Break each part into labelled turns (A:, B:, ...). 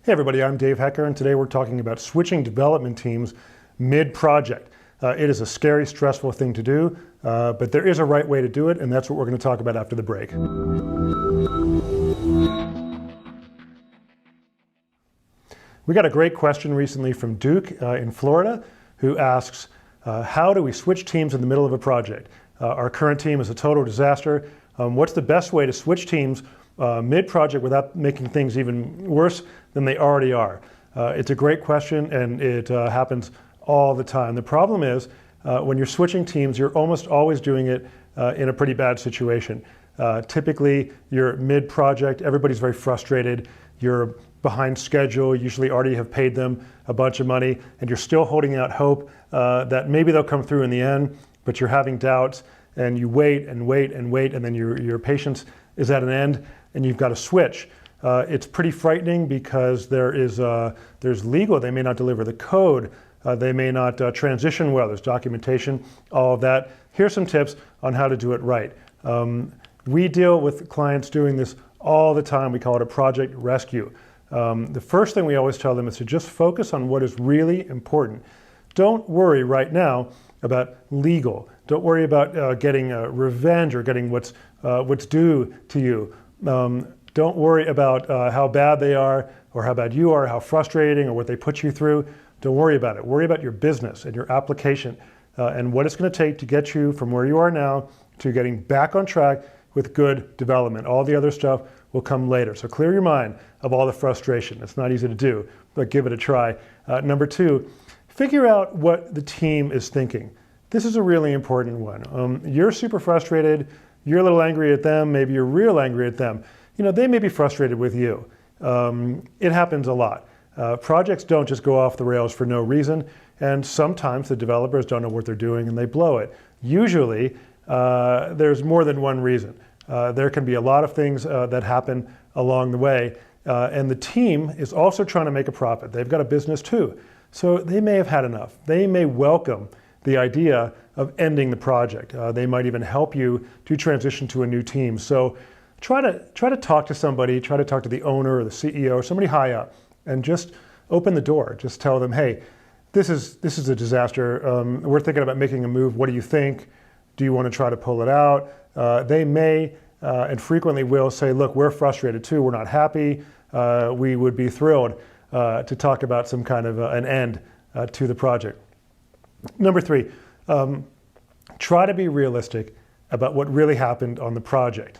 A: Hey everybody, I'm Dave Hecker, and today we're talking about switching development teams mid-project. It is a scary, stressful thing to do, but there is a right way to do it, and that's what we're going to talk about after the break. We got a great question recently from Duke in Florida, who asks, how do we switch teams in the middle of a project? Our current team is a total disaster. What's the best way to switch teams mid-project without making things even worse than they already are? It's a great question, and it happens all the time. The problem is when you're switching teams, you're almost always doing it in a pretty bad situation. Typically, you're mid-project, everybody's very frustrated, you're behind schedule, usually already have paid them a bunch of money, and you're still holding out hope that maybe they'll come through in the end, but you're having doubts, and you wait and wait and wait, and then your patience is at an end, and you've got to switch. It's pretty frightening because there's legal, they may not deliver the code, they may not transition well, there's documentation, all of that. Here's some tips on how to do it right. We deal with clients doing this all the time. We call it a project rescue. The first thing we always tell them is to just focus on what is really important. Don't worry right now about legal. Don't worry about getting revenge or getting what's due to you. Don't worry about how bad they are or how bad you are, how frustrating or what they put you through. Don't worry about it. Worry about your business and your application and what it's going to take to get you from where you are now to getting back on track with good development. All the other stuff will come later. So clear your mind of all the frustration. It's not easy to do, but give it a try. Number two, figure out what the team is thinking. This is a really important one. You're super frustrated. You're a little angry at them. Maybe you're real angry at them. You know, they may be frustrated with you. It happens a lot. Projects don't just go off the rails for no reason, and sometimes the developers don't know what they're doing and they blow it. Usually, there's more than one reason. There can be a lot of things that happen along the way, and the team is also trying to make a profit. They've got a business too, so they may have had enough. They may welcome the idea of ending the project. They might even help you to transition to a new team. So try to talk to somebody, try to talk to the owner or the CEO or somebody high up, and just open the door. Just tell them, hey, this is a disaster. We're thinking about making a move. What do you think? Do you want to try to pull it out? They may and frequently will say, look, we're frustrated too. We're not happy. We would be thrilled to talk about some kind of an end to the project. Number three, try to be realistic about what really happened on the project.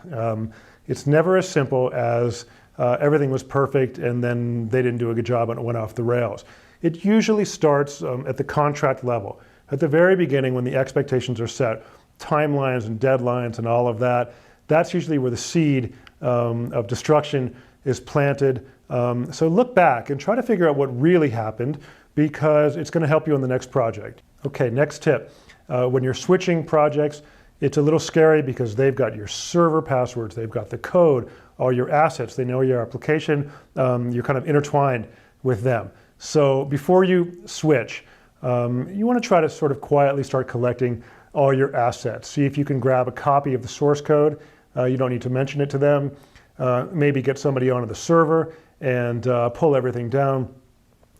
A: It's never as simple as everything was perfect and then they didn't do a good job and it went off the rails. It usually starts at the contract level. At the very beginning when the expectations are set, timelines and deadlines and all of that, that's usually where the seed of destruction is planted. So look back and try to figure out what really happened because it's going to help you on the next project. Okay, next tip. When you're switching projects, it's a little scary because they've got your server passwords, they've got the code, all your assets, they know your application, you're kind of intertwined with them. So before you switch, you want to try to sort of quietly start collecting all your assets. See if you can grab a copy of the source code. You don't need to mention it to them. Maybe get somebody onto the server and pull everything down.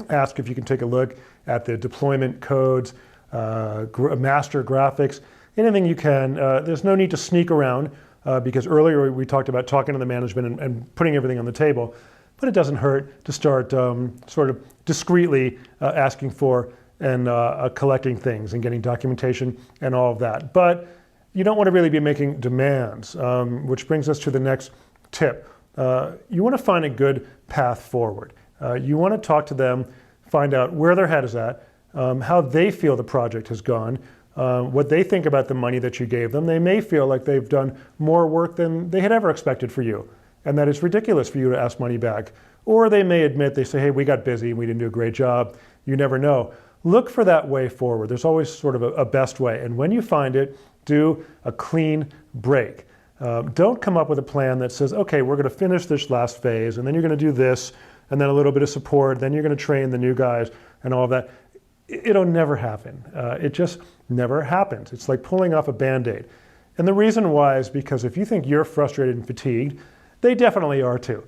A: Ask if you can take a look at the deployment codes, master graphics, anything you can. There's no need to sneak around because earlier we talked about talking to the management and putting everything on the table, but it doesn't hurt to start sort of discreetly asking for and collecting things and getting documentation and all of that. But you don't want to really be making demands, which brings us to the next tip. You want to find a good path forward. You want to talk to them, find out where their head is at, how they feel the project has gone, what they think about the money that you gave them. They may feel like they've done more work than they had ever expected for you, and that it's ridiculous for you to ask money back. Or they may admit, they say, hey, we got busy, we didn't do a great job. You never know. Look for that way forward. There's always sort of a best way. And when you find it, do a clean break. Don't come up with a plan that says, okay, we're going to finish this last phase, and then you're going to do this, and then a little bit of support, then you're going to train the new guys and all of that. It'll never happen. It just never happens. It's like pulling off a Band-Aid. And the reason why is because if you think you're frustrated and fatigued, they definitely are too.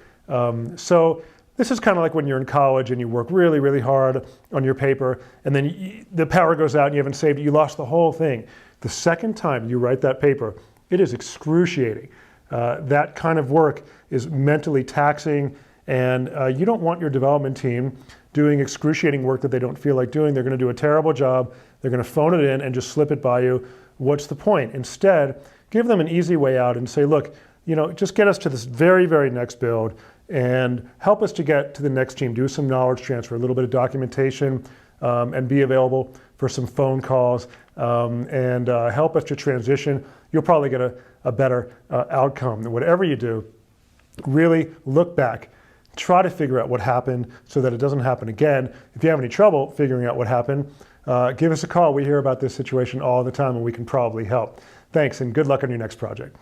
A: So This is kind of like when you're in college and you work really, really hard on your paper, and then the power goes out and you haven't saved it, you lost the whole thing. The second time you write that paper, it is excruciating. That kind of work is mentally taxing, and you don't want your development team doing excruciating work that they don't feel like doing. They're going to do a terrible job. They're going to phone it in and just slip it by you. What's the point? Instead, give them an easy way out and say, look, just get us to this very, very next build and help us to get to the next team. Do some knowledge transfer, a little bit of documentation, and be available for some phone calls, and help us to transition. You'll probably get a better outcome. Whatever you do, really look back. Try to figure out what happened so that it doesn't happen again. If you have any trouble figuring out what happened, give us a call. We hear about this situation all the time and we can probably help. Thanks and good luck on your next project.